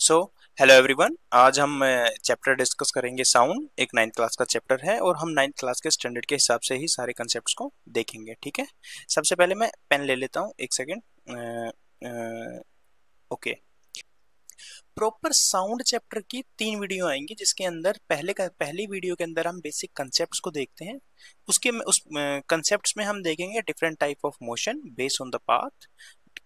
So hello everyone. आज हम chapter discuss करेंगे साउंड। एक नाइन्थ क्लास का चैप्टर है और हम नाइन्थ क्लास के स्टैंडर्ड के हिसाब से ही सारे कंसेप्ट्स को देखेंगे। ठीक है, सबसे पहले मैं पेन ले लेता हूँ, एक second. Okay, proper sound chapter की 3 वीडियो आएंगी जिसके अंदर पहली वीडियो के अंदर हम बेसिक कंसेप्ट्स को देखते हैं। उस कंसेप्ट्स में हम देखेंगे different type of motion based on the path,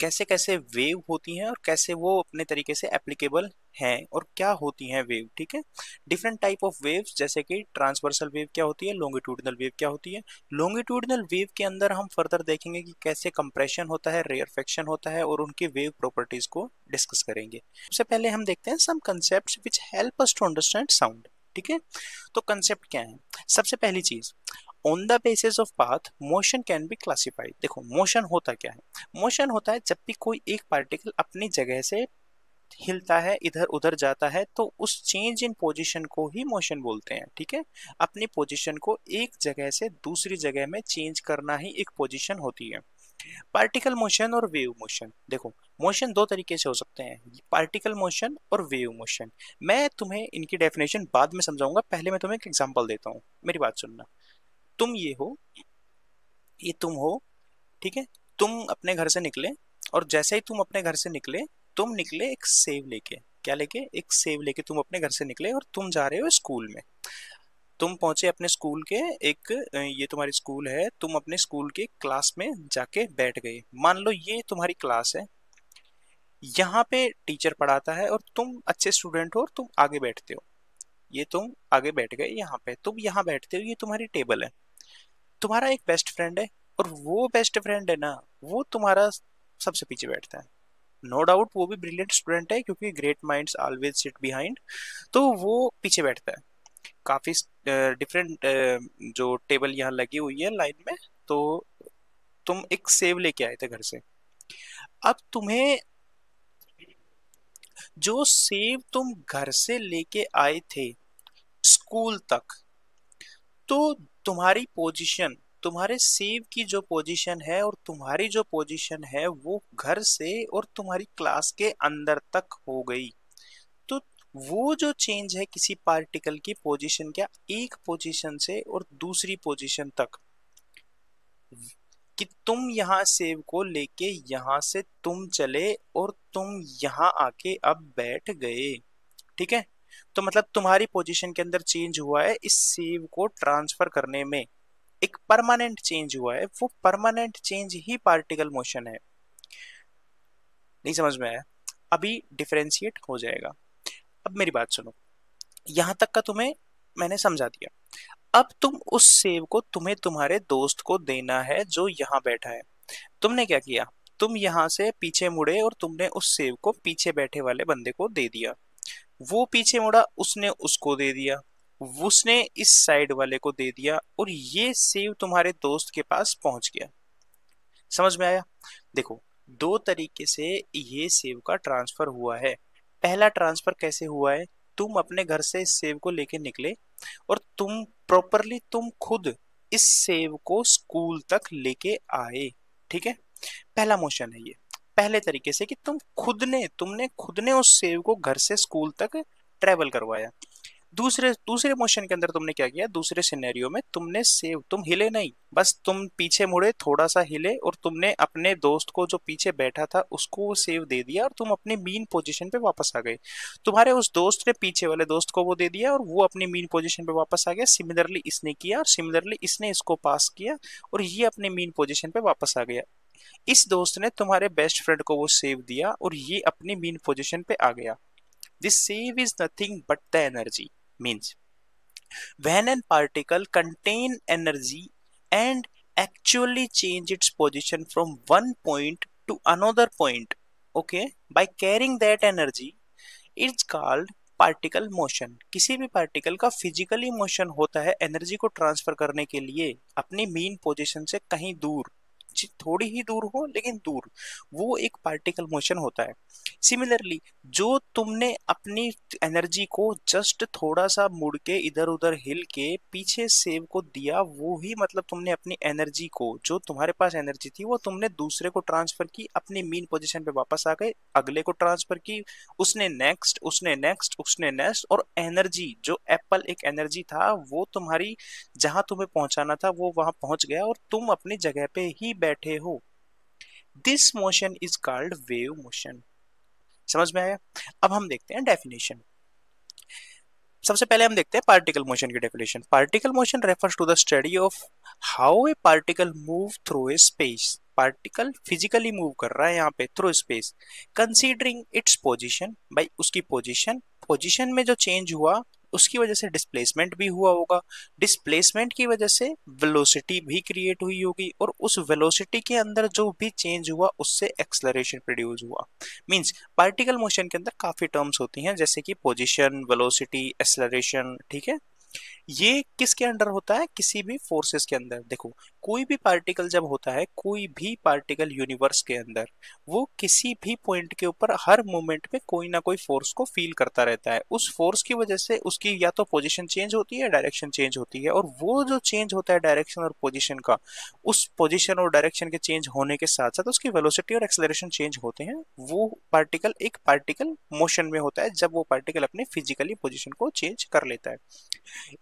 कैसे कैसे वेव होती हैं और कैसे वो अपने तरीके से एप्लीकेबल हैं और क्या होती हैं वेव। ठीक है, डिफरेंट टाइप ऑफ वेव्स जैसे कि ट्रांसवर्सल वेव क्या होती है, लॉन्गिट्यूडिनल वेव क्या होती है। लॉन्गिट्यूडिनल वेव के अंदर हम फर्दर देखेंगे कि कैसे कंप्रेशन होता है, रेयरफेक्शन होता है और उनकी वेव प्रॉपर्टीज को डिस्कस करेंगे। सबसे पहले हम देखते हैं some concepts which help us to understand sound. ठीक है, तो कंसेप्ट क्या है। सबसे पहली चीज, on the basis of path motion can be classified. देखो मोशन होता क्या है। मोशन होता है जब भी कोई एक पार्टिकल अपनी जगह से हिलता है, इधर उधर जाता है, तो उस चेंज इन पोजीशन को ही मोशन बोलते हैं। ठीक है, अपनी पोजीशन को एक जगह से दूसरी जगह में चेंज करना ही एक पोजीशन होती है। पार्टिकल मोशन और वेव मोशन, देखो मोशन दो तरीके से हो सकते हैं, पार्टिकल मोशन और वेव मोशन। मैं तुम्हें इनकी डेफिनेशन बाद में समझाऊंगा, पहले मैं तुम्हें एक एग्जांपल देता हूँ, मेरी बात सुनना। तुम ये हो, ये तुम हो, ठीक है। तुम अपने घर से निकले और जैसे ही तुम अपने घर से निकले, तुम निकले एक सेव लेके। क्या लेके? एक सेव लेके तुम अपने घर से निकले और तुम जा रहे हो स्कूल में। तुम पहुंचे अपने स्कूल के ये तुम्हारी स्कूल है, तुम अपने स्कूल के क्लास में जाके बैठ गए। मान लो ये तुम्हारी क्लास है, यहाँ पे टीचर पढ़ाता है और तुम अच्छे स्टूडेंट हो और तुम आगे बैठते हो। ये तुम आगे बैठ गए, यहाँ पे तुम यहाँ बैठते हो, ये तुम्हारी टेबल है। तुम्हारा एक बेस्ट फ्रेंड है और वो बेस्ट फ्रेंड है ना, वो तुम्हारा सबसे पीछे बैठता है। नो डाउट वो भी ब्रिलियंट स्टूडेंट है क्योंकि great minds always sit behind, तो वो पीछे बैठता है। काफी डिफरेंट जो टेबल यहाँ लगी हुई है लाइन में, तो तुम एक सेव लेके आए थे घर से। अब तुम्हें जो सेव तुम घर से लेके आए थे स्कूल तक, तो तुम्हारी पोजीशन, तुम्हारे सेव की जो पोजीशन है और तुम्हारी जो पोजीशन है वो घर से और तुम्हारी क्लास के अंदर तक हो गई। तो वो जो चेंज है किसी पार्टिकल की पोजीशन, क्या एक पोजीशन से और दूसरी पोजीशन तक, कि तुम यहाँ सेव को लेके यहाँ से तुम चले और तुम यहाँ आके अब बैठ गए। ठीक है, तो मतलब तुम्हारी पोजीशन के अंदर चेंज हुआ है, इस सेव को ट्रांसफर करने में एक परमानेंट चेंज हुआ है। वो परमानेंट चेंज ही पार्टिकल मोशन है। नहीं समझ में आया? अभी डिफरेंशिएट हो जाएगा। अब मेरी बात सुनो, यहां तक का तुम्हें मैंने समझा दिया। अब तुम उस सेव को तुम्हें तुम्हारे दोस्त को देना है जो यहाँ बैठा है। तुमने क्या किया, तुम यहाँ से पीछे मुड़े और तुमने उस सेव को पीछे बैठे वाले बंदे को दे दिया। वो पीछे मुड़ा, उसने उसको दे दिया, उसने इस साइड वाले को दे दिया और ये सेव तुम्हारे दोस्त के पास पहुंच गया। समझ में आया? देखो, दो तरीके से ये सेव का ट्रांसफर हुआ है। पहला ट्रांसफर कैसे हुआ है, तुम अपने घर से इस सेव को लेके निकले और तुम खुद इस सेव को स्कूल तक लेके आए। ठीक है, पहला मोशन है ये। पहले तरीके से कि तुमने खुद ने उस सेव को घर से स्कूल तक ट्रेवल करवाया। दूसरे दूसरे मोशन के अंदर तुमने क्या किया, दूसरे सिनेरियो में तुमने सेव, तुम हिले नहीं, बस तुम पीछे मुड़े, थोड़ा सा हिले और तुमने अपने दोस्त को जो पीछे बैठा था उसको वो सेव दे दिया और तुम अपनी मीन पोजीशन पे वापस आ गए। तुम्हारे उस दोस्त ने पीछे वाले दोस्त को वो दे दिया और वो अपनी मीन पोजीशन पे वापस आ गया। सिमिलरली इसने किया और सिमिलरली इसने इसको पास किया और ये अपने मीन पोजीशन पे वापस आ गया। इस दोस्त ने तुम्हारे बेस्ट फ्रेंड को वो सेव दिया और ये अपनी मीन पोजीशन पे आ गया। This save is nothing but the energy. Means when an particle contain energy and actually change its position from one point to another point, okay, by carrying that energy, it's called particle motion. किसी भी particle का physically motion होता है energy को transfer करने के लिए अपनी मीन पोजीशन से कहीं दूर, थोड़ी ही दूर हो लेकिन दूर, वो एक पार्टिकल मोशन होता है। सिमिलरली जो तुमने अपनी एनर्जी को जस्ट थोड़ा सा मुड़ के इधर उधर हिल के पीछे सेव को दिया, वो ही मतलब तुमने अपनी एनर्जी को, जो तुम्हारे पास एनर्जी थी वो तुमने दूसरे को ट्रांसफर की, अपनी मीन पोजीशन पे वापस आ गए, अगले को ट्रांसफर की, उसने नेक्स्ट, उसने नेक्स्ट, उसने नेक्स्ट, और एनर्जी जो एप्पल एक एनर्जी था वो तुम्हारी जहां तुम्हें पहुंचाना था वो वहां पहुंच गया और तुम अपनी जगह पे ही बैठे हो। This motion is called wave motion. समझ में आया? अब हम देखते हैं डेफिनेशन। सबसे पहले हम देखते हैं पार्टिकल मोशन की definition. Particle motion refers to the study of how a particle move through a space. Particle physically move कर रहा है यहाँ पे through space, considering its position, भाई उसकी पोजीशन, पोजीशन में जो चेंज हुआ उसकी वजह से डिस्प्लेसमेंट भी हुआ होगा, डिस्प्लेसमेंट की वजह से वेलोसिटी भी क्रिएट हुई होगी, और उस वेलोसिटी के अंदर जो भी चेंज हुआ उससे एक्सलरेशन प्रोड्यूस हुआ। मींस पार्टिकल मोशन के अंदर काफी टर्म्स होती हैं जैसे कि पोजीशन, वेलोसिटी, एक्सलरेशन, ठीक है। ये किसके अंडर होता है? किसी भी फोर्सेस के अंदर। देखो, कोई भी पार्टिकल जब होता है, कोई भी पार्टिकल यूनिवर्स के अंदर, वो किसी भी पॉइंट के ऊपर हर मोमेंट पे कोई ना कोई फोर्स को फील करता रहता है। उस फोर्स की वजह से उसकी या तो पोजीशन चेंज होती है, डायरेक्शन चेंज होती है, और वो जो चेंज होता है डायरेक्शन और पोजीशन का, उस पोजीशन और डायरेक्शन के चेंज होने के साथ साथ उसकी वेलोसिटी और एक्सेलरेशन चेंज होते हैं। वो पार्टिकल एक पार्टिकल मोशन में होता है जब वो पार्टिकल अपने फिजिकली पोजीशन को चेंज कर लेता है।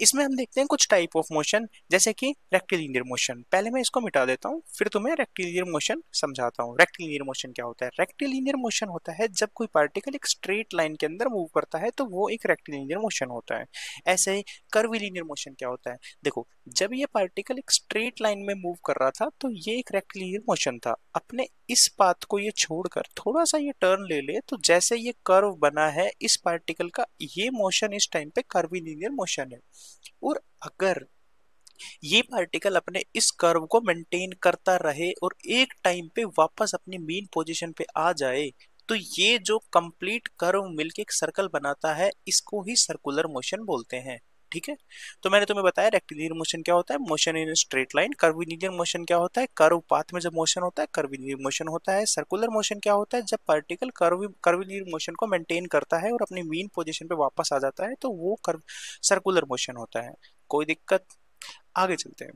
इसमें हम देखते हैं कुछ टाइप ऑफ मोशन, जैसे कि रेक्टिलिनियर मोशन। पहले मैं इसको मिटा देता हूँ फिर तुम्हें रेक्टिलिनियर मोशन समझाता हूँ। रेक्टिलिनियर मोशन क्या होता है? रेक्टिलिनियर मोशन होता है जब कोई पार्टिकल एक स्ट्रेट लाइन के अंदर मूव करता है तो वो एक रेक्टिलिनियर मोशन होता है। ऐसे ही कर्विलिनियर मोशन क्या होता है? देखो, जब ये पार्टिकल एक स्ट्रेट लाइन में मूव कर रहा था तो ये एक रेक्टिलिनियर मोशन था। अपने इस पाथ को ये छोड़कर थोड़ा सा ये टर्न ले ले तो जैसे ये कर्व बना है इस पार्टिकल का, ये मोशन इस टाइम पे कर्विलिनियर मोशन है। और अगर ये पार्टिकल अपने इस कर्व को मेंटेन करता रहे और एक टाइम पे वापस अपनी मीन पोजीशन पे आ जाए तो ये जो कंप्लीट कर्व मिलके एक सर्कल बनाता है इसको ही सर्कुलर मोशन बोलते हैं। ठीक है, तो मैंने तुम्हें बताया रेक्टिलिनियर मोशन क्या होता है, motion in straight line. Curvilinear motion क्या होता है? कर्व पाथ में जब मोशन होता है कर्विलिनियर मोशन होता है। सर्कुलर मोशन क्या होता है? जब पार्टिकल कर्विलिनियर मोशन को मेंटेन करता है और अपनी मीन पोजीशन पे वापस आ जाता है तो वो कर्व सर्कुलर मोशन होता है। कोई दिक्कत? आगे चलते हैं।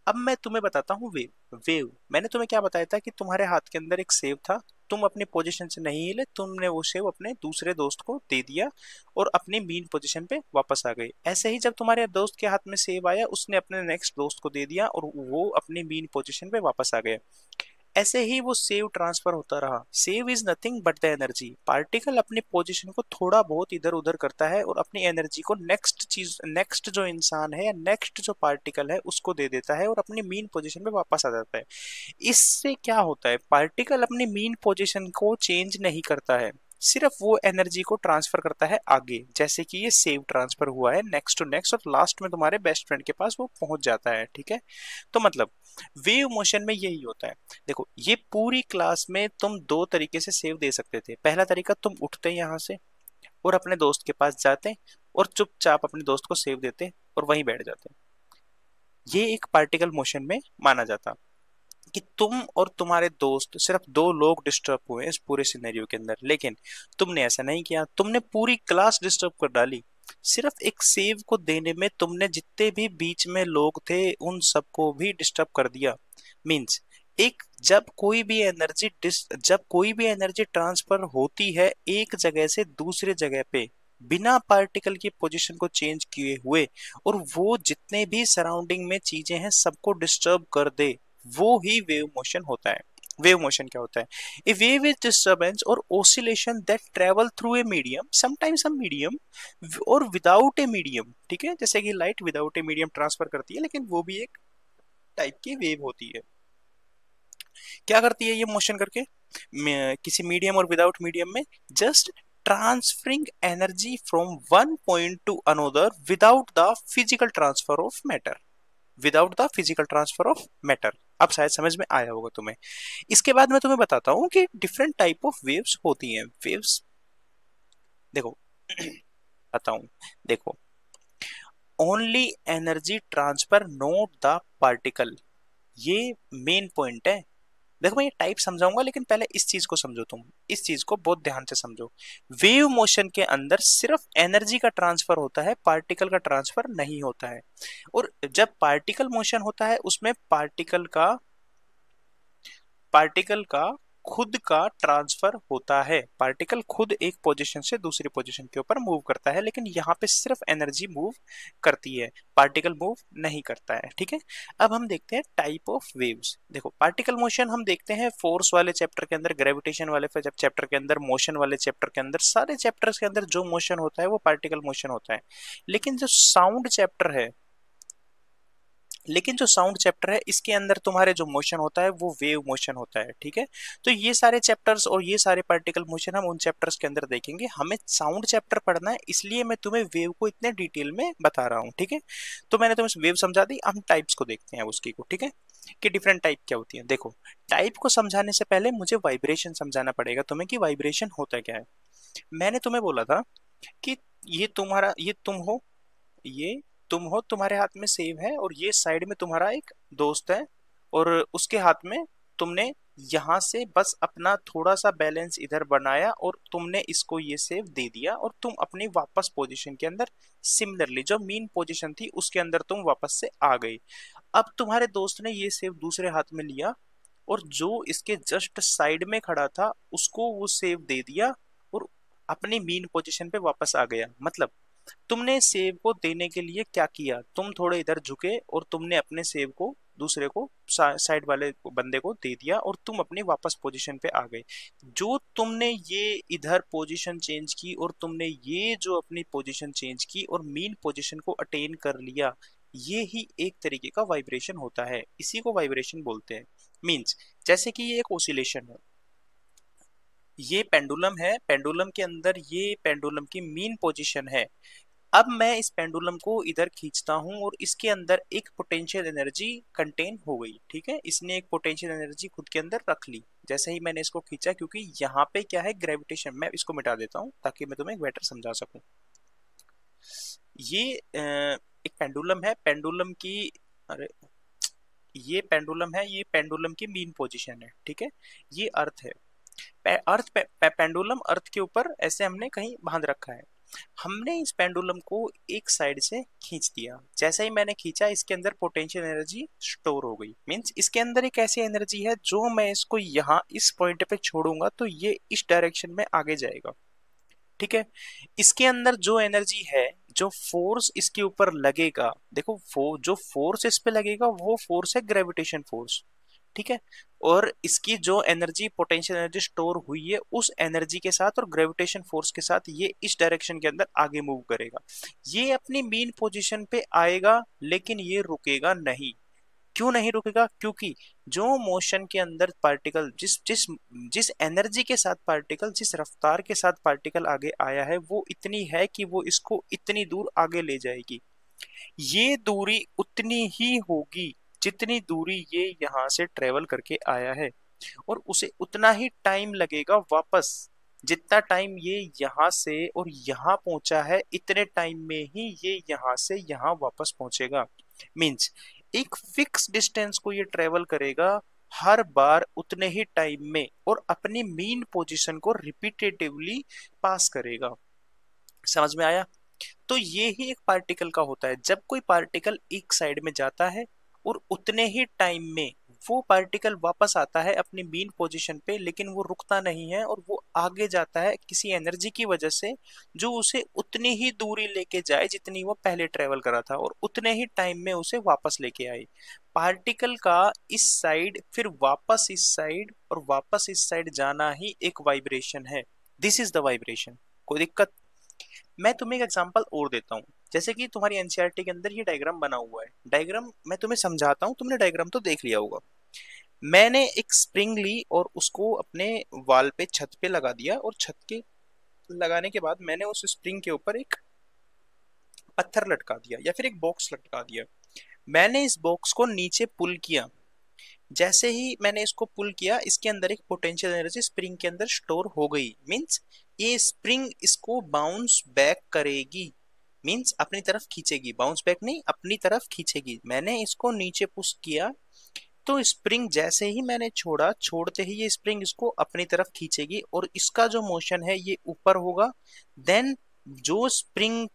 अब मैं तुम्हें बताता हूँ वेव। वेव मैंने तुम्हें क्या बताया था कि तुम्हारे हाथ के अंदर एक सेव था, तुम अपनी पोजीशन से नहीं हिले, तुमने वो सेव अपने दूसरे दोस्त को दे दिया और अपनी मीन पोजीशन पे वापस आ गए। ऐसे ही जब तुम्हारे दोस्त के हाथ में सेव आया उसने अपने नेक्स्ट दोस्त को दे दिया और वो अपनी मीन पोजीशन पे वापस आ गए। ऐसे ही वो सेव ट्रांसफर होता रहा। Save is nothing but the energy. Particle अपनी पोजीशन को थोड़ा बहुत इधर उधर करता है और अपनी एनर्जी को नेक्स्ट चीज, नेक्स्ट जो इंसान है या नेक्स्ट जो पार्टिकल है उसको दे देता है और अपनी मीन पोजीशन पे वापस आ जाता है। इससे क्या होता है? पार्टिकल अपनी मीन पोजीशन को चेंज नहीं करता है, सिर्फ वो एनर्जी को ट्रांसफर करता है आगे, जैसे कि ये सेव ट्रांसफर हुआ है नेक्स्ट टू नेक्स्ट और लास्ट में तुम्हारे बेस्ट फ्रेंड के पास वो पहुंच जाता है। ठीक है, तो मतलब वेव मोशन में यही होता है। देखो, ये पूरी क्लास में तुम दो तरीके से सेव दे सकते थे। पहला तरीका, तुम उठते यहाँ से और अपने दोस्त के पास जाते और चुपचाप अपने दोस्त को सेव देते और वहीं बैठ जाते। ये एक पार्टिकल मोशन में माना जाता कि तुम और तुम्हारे दोस्त, सिर्फ दो लोग डिस्टर्ब हुए इस पूरे सिनेरियो के अंदर, लेकिन तुमने ऐसा नहीं किया, तुमने पूरी क्लास डिस्टर्ब कर डाली। सिर्फ एक सेव को देने में तुमने जितने भी बीच में लोग थे उन सबको भी डिस्टर्ब कर दिया। मींस एक, जब कोई भी एनर्जी ट्रांसफर होती है एक जगह से दूसरे जगह पे बिना पार्टिकल की पोजीशन को चेंज किए हुए, और वो जितने भी सराउंडिंग में चीजें हैं सबको डिस्टर्ब कर दे, वो ही वेव मोशन होता है। वेव मोशन क्या होता है? ए वेव इज डिस्टर्बेंस और oscillation that travel through a medium, sometimes some medium, और विदाउट ए मीडियम। ठीक है, जैसे कि light without a medium transfer करती है, लेकिन वो भी एक टाइप की वेव होती है। क्या करती है ये मोशन करके? किसी मीडियम और विदाउट मीडियम में just transferring energy from one point two another without the physical transfer of matter, without the physical transfer of matter. अब शायद समझ में आया होगा तुम्हें। इसके बाद मैं तुम्हें बताता हूं कि डिफरेंट टाइप ऑफ वेव्स होती हैं। वेव्स देखो बताता हूं। देखो, only energy transfer not the particle, ये मेन पॉइंट है। देखो मैं ये टाइप समझाऊंगा, लेकिन पहले इस चीज को समझो, तुम इस चीज को बहुत ध्यान से समझो। वेव मोशन के अंदर सिर्फ एनर्जी का ट्रांसफर होता है, पार्टिकल का ट्रांसफर नहीं होता है। और जब पार्टिकल मोशन होता है उसमें पार्टिकल का खुद का ट्रांसफर होता है। पार्टिकल खुद एक पोजीशन से दूसरी पोजीशन के ऊपर मूव करता है, लेकिन यहाँ पे सिर्फ एनर्जी मूव करती है, पार्टिकल मूव नहीं करता है। ठीक है, अब हम देखते हैं टाइप ऑफ वेव्स। देखो पार्टिकल मोशन हम देखते हैं फोर्स वाले चैप्टर के अंदर, ग्रेविटेशन वाले चैप्टर के अंदर, मोशन वाले चैप्टर के अंदर, सारे चैप्टर्स के अंदर जो मोशन होता है वो पार्टिकल मोशन होता है। लेकिन जो साउंड चैप्टर है इसके अंदर तुम्हारे जो मोशन होता है वो वेव मोशन होता है। ठीक है, तो ये सारे चैप्टर्स और ये सारे पार्टिकल मोशन हम उन चैप्टर्स के अंदर देखेंगे। हमें साउंड चैप्टर पढ़ना है, इसलिए मैं तुम्हें वेव को इतने डिटेल में बता रहा हूँ। ठीक है, तो मैंने तुम्हें वेव समझा दी, हम टाइप्स को देखते हैं उसकी को। ठीक है, कि डिफरेंट टाइप क्या होती है। देखो टाइप को समझाने से पहले मुझे वाइब्रेशन समझाना पड़ेगा तुम्हें कि वाइब्रेशन होता क्या है। मैंने तुम्हें बोला था कि ये तुम हो, तुम्हारे हाथ में सेब है और ये साइड में तुम्हारा एक दोस्त है, और उसके हाथ में तुमने यहां से बस अपना थोड़ा सा बैलेंस इधर बनाया और तुमने इसको ये सेब दे दिया, और तुम अपनी वापस पोजीशन के अंदर सिमिलरली जो मीन पोजीशन थी उसके अंदर तुम वापस से आ गई। अब तुम्हारे दोस्त ने ये सेब दूसरे हाथ में लिया और जो इसके जस्ट साइड में खड़ा था उसको वो सेब दे दिया और अपनी मीन पोजीशन पे वापस आ गया। मतलब तुमने सेब को देने के लिए क्या किया, तुम थोड़े इधर झुके और तुमने अपने सेब को दूसरे को साइड वाले बंदे को दे दिया और तुम अपनी वापस पोजीशन पे आ गए। जो तुमने ये इधर पोजीशन चेंज की और तुमने ये जो अपनी पोजीशन चेंज की और मीन पोजीशन को अटेन कर लिया, ये ही एक तरीके का वाइब्रेशन होता है, इसी को वाइब्रेशन बोलते हैं। मींस जैसे कि ये एक ओसिलेशन है, ये पेंडुलम है, पेंडुलम के अंदर ये पेंडुलम की मीन पोजीशन है। अब मैं इस पेंडुलम को इधर खींचता हूं और इसके अंदर एक पोटेंशियल एनर्जी कंटेन हो गई। ठीक है, इसने एक पोटेंशियल एनर्जी खुद के अंदर रख ली जैसे ही मैंने इसको खींचा, क्योंकि यहाँ पे क्या है ग्रेविटेशन। मैं इसको मिटा देता हूँ ताकि मैं तुम्हें बेटर समझा सकूं। ये एक पेंडुलम है, पेंडुलम की अरे ये पेंडुलम है, ये पेंडुलम की मीन पोजीशन है। ठीक है, ये अर्थ है, पेंडुलम अर्थ के ऊपर ऐसे हमने कहीं बांध रखा है। हमने इस पेंडुलम को एक साइड से खींच दिया, जैसे ही मैंने खींचा इसके अंदर पोटेंशियल एनर्जी स्टोर हो गई। मींस इसके अंदर एक ऐसी एनर्जी है जो मैं इसको यहाँ इस पॉइंट पे छोड़ूंगा तो ये इस डायरेक्शन में आगे जाएगा। ठीक है, इसके अंदर जो एनर्जी है, जो फोर्स इसके ऊपर लगेगा, देखो जो फोर्स इस पे लगेगा वो फोर्स है ग्रेविटेशन फोर्स। ठीक है, और इसकी जो एनर्जी पोटेंशियल एनर्जी स्टोर हुई है उस एनर्जी के साथ और ग्रेविटेशन फोर्स के साथ ये इस डायरेक्शन के अंदर आगे मूव करेगा। ये अपनी मीन पोजीशन पे आएगा लेकिन ये रुकेगा नहीं। क्यों नहीं रुकेगा? क्योंकि जो मोशन के अंदर पार्टिकल जिस जिस जिस एनर्जी के साथ पार्टिकल, जिस रफ्तार के साथ पार्टिकल आगे आया है वो इतनी है कि वो इसको इतनी दूर आगे ले जाएगी। ये दूरी उतनी ही होगी जितनी दूरी ये यहाँ से ट्रेवल करके आया है, और उसे उतना ही टाइम लगेगा वापस। जितना टाइम ये यहाँ से और यहाँ पहुंचा है इतने टाइम में ही ये यहाँ से यहाँ वापस पहुंचेगा। मींस एक फिक्स डिस्टेंस को ये ट्रेवल करेगा हर बार उतने ही टाइम में और अपनी मीन पोजीशन को रिपीटेटिवली पास करेगा। समझ में आया? तो ये ही एक पार्टिकल का होता है। जब कोई पार्टिकल एक साइड में जाता है और उतने ही टाइम में वो पार्टिकल वापस आता है अपनी मीन पोजीशन पे, लेकिन वो रुकता नहीं है और वो आगे जाता है किसी एनर्जी की वजह से जो उसे उतनी ही दूरी लेके जाए जितनी वो पहले ट्रेवल करा था, और उतने ही टाइम में उसे वापस लेके आए। पार्टिकल का इस साइड फिर वापस इस साइड और वापस इस साइड जाना ही एक वाइब्रेशन है। This is the vibration. कोई दिक्कत? मैं तुम्हें एक एग्जांपल और देता हूँ। जैसे कि तुम्हारी एनसीईआरटी के अंदर ये डायग्राम बना हुआ है, डायग्राम मैं तुम्हें समझाता हूँ, तुमने डायग्राम तो देख लिया होगा। मैंने एक स्प्रिंग ली और उसको अपने वॉल पे, छत पे लगा दिया, और छत के लगाने के बाद मैंने उस स्प्रिंग के ऊपर एक पत्थर लटका दिया या फिर एक बॉक्स लटका दिया। मैंने इस बॉक्स को नीचे पुल किया। जैसे ही मैंने इसको पुल किया इसके अंदर एक पोटेंशियल एनर्जी स्प्रिंग के अंदर स्टोर हो गई। मींस ये स्प्रिंग इसको बाउंस बैक करेगी, मींस अपनी तरफ खींचेगी, बाउंस बैक नहीं अपनी तरफ खींचेगी। मैंने इसको नीचे पुश किया, तो स्प्रिंग जैसे ही मैंने छोड़ा, छोड़ते ही ये स्प्रिंग इसको अपनी तरफ खींचेगी और इसका जो मोशन है ये ऊपर होगा। देन जो स्प्रिंग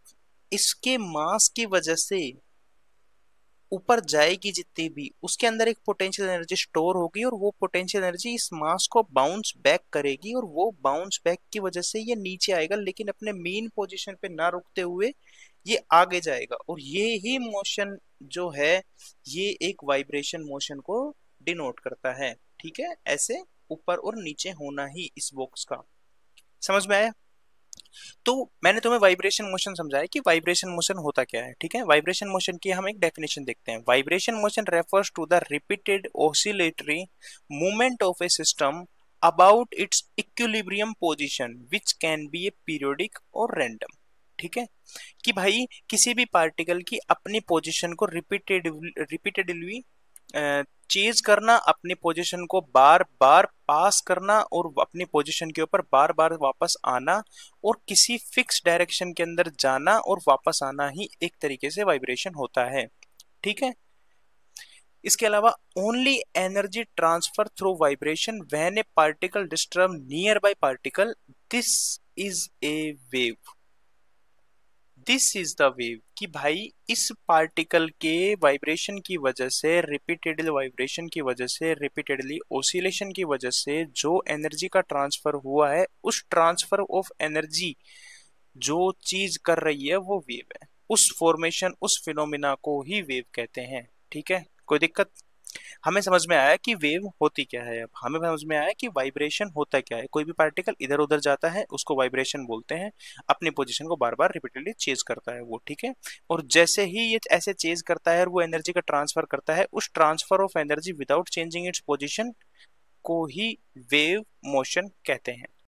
इसके मास की वजह से ऊपर जाएगी जितनी भी, उसके अंदर एक पोटेंशियल एनर्जी स्टोर होगी और वो पोटेंशियल एनर्जी इस मास को बाउंस बैक करेगी और वो बाउंस बैक की वजह से ये नीचे आएगा, लेकिन अपने मेन पोजीशन पे ना रुकते हुए ये आगे जाएगा। और ये ही मोशन जो है ये एक वाइब्रेशन मोशन को डिनोट करता है। ठीक है, ऐसे ऊपर और नीचे होना ही इस बॉक्स का। समझ में आया? तो मैंने तुम्हें वाइब्रेशन मोशन समझाया कि वाइब्रेशन मोशन होता क्या है। ठीक है, वाइब्रेशन मोशन की हम एक डेफिनेशन देखते हैं। Vibration motion refers to the repeated oscillatory movement of a system about its equilibrium position which can be a periodic और रैंडम। ठीक है, कि भाई किसी भी पार्टिकल की अपनी पोजीशन को रिपीटेडली चेज करना, अपनी पोजीशन को बार बार पास करना और अपनी पोजीशन के ऊपर बार बार वापस आना और किसी फिक्स डायरेक्शन के अंदर जाना और वापस आना ही एक तरीके से वाइब्रेशन होता है। ठीक है, इसके अलावा only energy transfer through vibration when A particle disturb near by particle, this is a wave. This is the wave, कि भाई इस पार्टिकल के वाइब्रेशन की वजह से, रिपीटेडली वाइब्रेशन की वजह से, रिपीटेडली ओसिलेशन की वजह से जो एनर्जी का ट्रांसफर हुआ है, उस ट्रांसफर ऑफ एनर्जी जो चीज कर रही है वो वेव है। उस फॉर्मेशन, उस फिनोमिना को ही वेव कहते हैं। ठीक है, कोई दिक्कत? हमें समझ में आया कि वेव होती क्या है। अब हमें समझ में आया कि वाइब्रेशन होता क्या है। कोई भी पार्टिकल इधर उधर जाता है उसको वाइब्रेशन बोलते हैं, अपनी पोजीशन को बार बार रिपीटेडली चेंज करता है वो। ठीक है, और जैसे ही ये ऐसे चेंज करता है और वो एनर्जी का ट्रांसफर करता है, उस transfer of energy without changing its position को ही वेव मोशन कहते हैं।